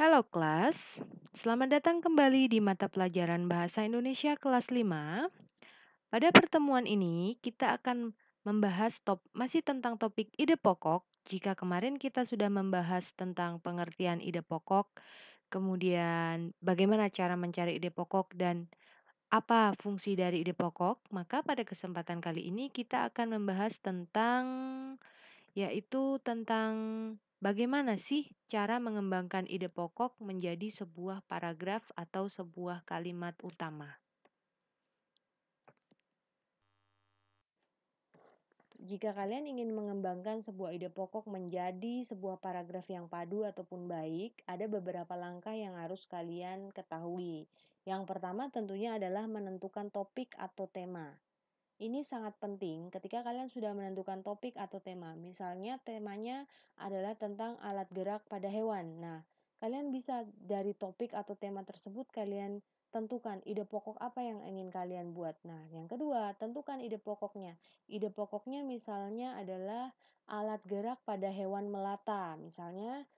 Halo kelas, selamat datang kembali di mata pelajaran Bahasa Indonesia kelas 5. Pada pertemuan ini, kita akan membahas masih tentang topik ide pokok. Jika kemarin kita sudah membahas tentang pengertian ide pokok, kemudian bagaimana cara mencari ide pokok dan apa fungsi dari ide pokok, maka pada kesempatan kali ini kita akan membahas tentang bagaimana sih cara mengembangkan ide pokok menjadi sebuah paragraf atau sebuah kalimat utama. Jika kalian ingin mengembangkan sebuah ide pokok menjadi sebuah paragraf yang padu ataupun baik, ada beberapa langkah yang harus kalian ketahui. Yang pertama tentunya adalah menentukan topik atau tema. Ini sangat penting ketika kalian sudah menentukan topik atau tema. Misalnya temanya adalah tentang alat gerak pada hewan. Nah, kalian bisa dari topik atau tema tersebut kalian tentukan ide pokok apa yang ingin kalian buat. Nah, yang kedua, tentukan ide pokoknya. Ide pokoknya misalnya adalah alat gerak pada hewan melata. Misalnya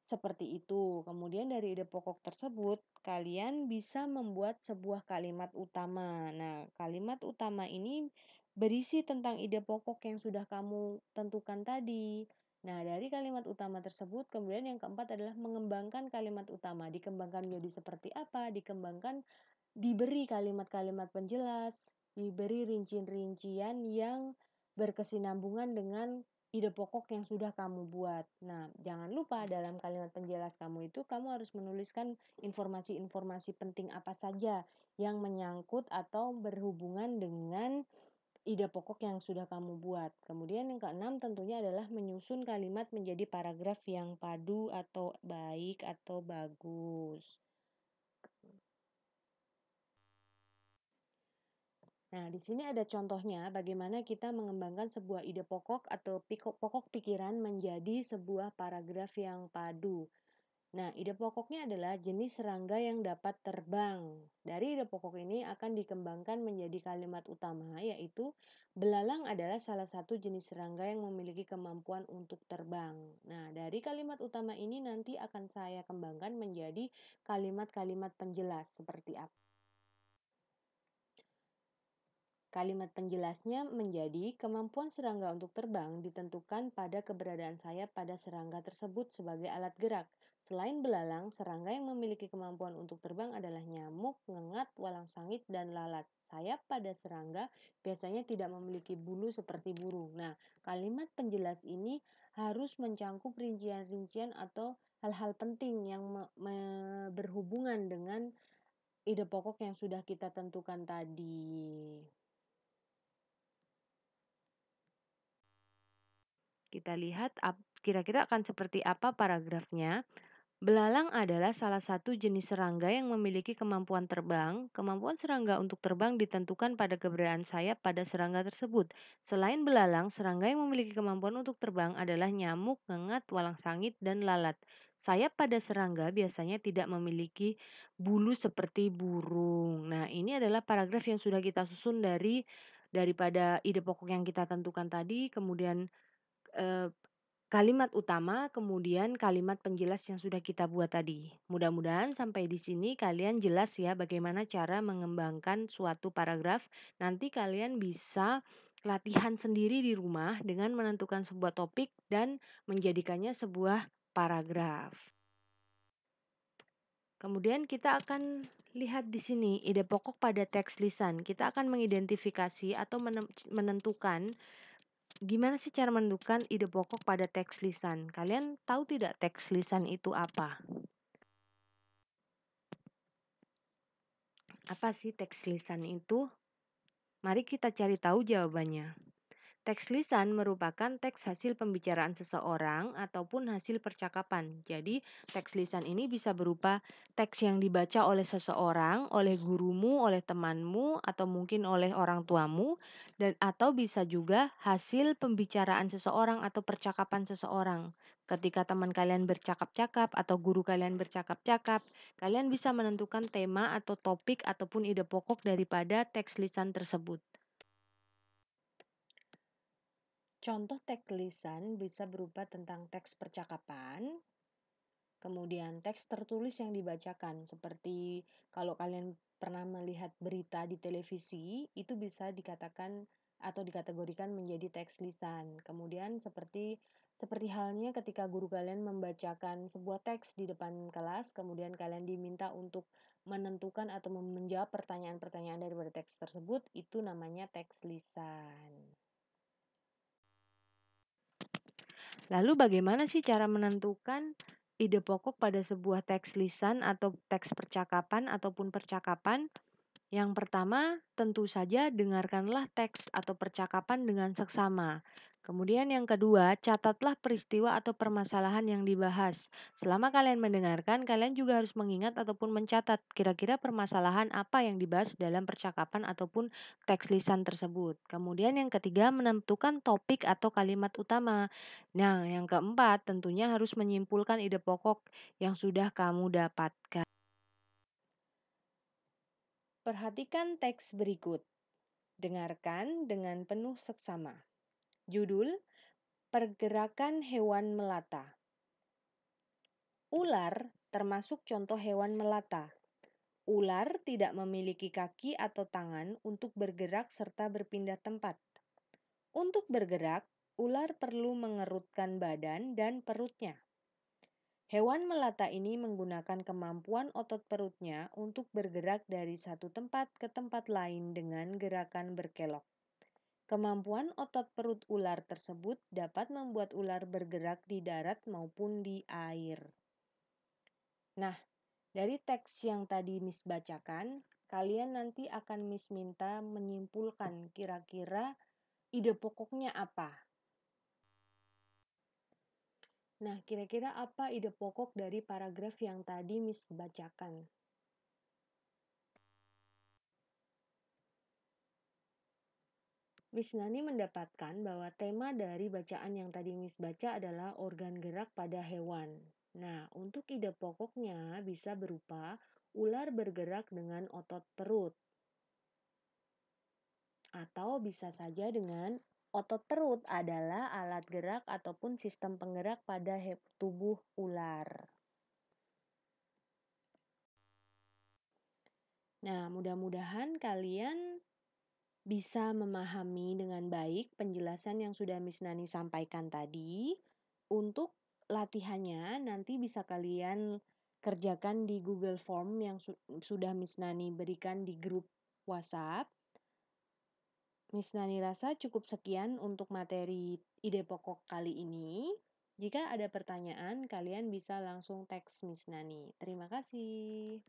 seperti itu. Kemudian dari ide pokok tersebut, kalian bisa membuat sebuah kalimat utama. Nah, kalimat utama ini berisi tentang ide pokok yang sudah kamu tentukan tadi. Nah, dari kalimat utama tersebut, kemudian yang keempat adalah mengembangkan kalimat utama. Dikembangkan menjadi seperti apa? Diberi kalimat-kalimat penjelas, diberi rincian-rincian yang berkesinambungan dengan ide pokok yang sudah kamu buat. Nah, jangan lupa dalam kalimat penjelas kamu itu kamu harus menuliskan informasi-informasi penting apa saja yang menyangkut atau berhubungan dengan ide pokok yang sudah kamu buat. Kemudian yang keenam tentunya adalah menyusun kalimat menjadi paragraf yang padu atau baik atau bagus. Nah, di sini ada contohnya bagaimana kita mengembangkan sebuah ide pokok atau pokok pikiran menjadi sebuah paragraf yang padu. Nah, ide pokoknya adalah jenis serangga yang dapat terbang. Dari ide pokok ini akan dikembangkan menjadi kalimat utama, yaitu belalang adalah salah satu jenis serangga yang memiliki kemampuan untuk terbang. Nah, dari kalimat utama ini nanti akan saya kembangkan menjadi kalimat-kalimat penjelas seperti apa. Kalimat penjelasnya menjadi kemampuan serangga untuk terbang ditentukan pada keberadaan sayap pada serangga tersebut sebagai alat gerak. Selain belalang, serangga yang memiliki kemampuan untuk terbang adalah nyamuk, ngengat, walang sangit, dan lalat. Sayap pada serangga biasanya tidak memiliki bulu seperti burung. Nah, kalimat penjelas ini harus mencangkup rincian-rincian atau hal-hal penting yang berhubungan dengan ide pokok yang sudah kita tentukan tadi. Kita lihat kira-kira akan seperti apa paragrafnya. Belalang adalah salah satu jenis serangga yang memiliki kemampuan terbang. Kemampuan serangga untuk terbang ditentukan pada keberadaan sayap pada serangga tersebut. Selain belalang, serangga yang memiliki kemampuan untuk terbang adalah nyamuk, ngengat, walang sangit, dan lalat. Sayap pada serangga biasanya tidak memiliki bulu seperti burung. Nah, ini adalah paragraf yang sudah kita susun daripada ide pokok yang kita tentukan tadi, kemudian kalimat utama, kemudian kalimat penjelas yang sudah kita buat tadi. Mudah-mudahan sampai di sini kalian jelas ya bagaimana cara mengembangkan suatu paragraf. Nanti kalian bisa latihan sendiri di rumah dengan menentukan sebuah topik dan menjadikannya sebuah paragraf. Kemudian kita akan lihat di sini ide pokok pada teks lisan. Kita akan mengidentifikasi atau menentukan gimana sih cara menentukan ide pokok pada teks lisan? Kalian tahu tidak teks lisan itu apa? Apa sih teks lisan itu? Mari kita cari tahu jawabannya. Teks lisan merupakan teks hasil pembicaraan seseorang ataupun hasil percakapan. Jadi, teks lisan ini bisa berupa teks yang dibaca oleh seseorang, oleh gurumu, oleh temanmu, atau mungkin oleh orang tuamu, dan atau bisa juga hasil pembicaraan seseorang atau percakapan seseorang. Ketika teman kalian bercakap-cakap atau guru kalian bercakap-cakap, kalian bisa menentukan tema atau topik ataupun ide pokok daripada teks lisan tersebut. Contoh teks lisan bisa berupa tentang teks percakapan, Kemudian teks tertulis yang dibacakan, seperti kalau kalian pernah melihat berita di televisi, itu bisa dikatakan atau dikategorikan menjadi teks lisan. Kemudian seperti halnya ketika guru kalian membacakan sebuah teks di depan kelas, kemudian kalian diminta untuk menentukan atau menjawab pertanyaan-pertanyaan daripada teks tersebut, itu namanya teks lisan. Lalu bagaimana sih cara menentukan ide pokok pada sebuah teks lisan atau teks percakapan ataupun percakapan? Yang pertama, tentu saja dengarkanlah teks atau percakapan dengan seksama. Kemudian yang kedua, catatlah peristiwa atau permasalahan yang dibahas. Selama kalian mendengarkan, kalian juga harus mengingat ataupun mencatat kira-kira permasalahan apa yang dibahas dalam percakapan ataupun teks lisan tersebut. Kemudian yang ketiga, menentukan topik atau kalimat utama. Nah, yang keempat, tentunya harus menyimpulkan ide pokok yang sudah kamu dapatkan. Perhatikan teks berikut. Dengarkan dengan penuh seksama. Judul: Pergerakan hewan melata. Ular termasuk contoh hewan melata. Ular tidak memiliki kaki atau tangan untuk bergerak serta berpindah tempat. Untuk bergerak, ular perlu mengerutkan badan dan perutnya. Hewan melata ini menggunakan kemampuan otot perutnya untuk bergerak dari satu tempat ke tempat lain dengan gerakan berkelok. Kemampuan otot perut ular tersebut dapat membuat ular bergerak di darat maupun di air. Nah, dari teks yang tadi Miss bacakan, kalian nanti akan Miss minta menyimpulkan kira-kira ide pokoknya apa. Nah, kira-kira apa ide pokok dari paragraf yang tadi Miss bacakan? Miss Nani mendapatkan bahwa tema dari bacaan yang tadi Miss baca adalah organ gerak pada hewan. Nah, untuk ide pokoknya bisa berupa ular bergerak dengan otot perut. Atau bisa saja dengan otot perut adalah alat gerak ataupun sistem penggerak pada tubuh ular. Nah, mudah-mudahan kalian bisa memahami dengan baik penjelasan yang sudah Miss Nani sampaikan tadi. Untuk latihannya nanti bisa kalian kerjakan di Google Form yang sudah Miss Nani berikan di grup WhatsApp. Miss Nani rasa cukup sekian untuk materi ide pokok kali ini. Jika ada pertanyaan, kalian bisa langsung teks Miss Nani. Terima kasih.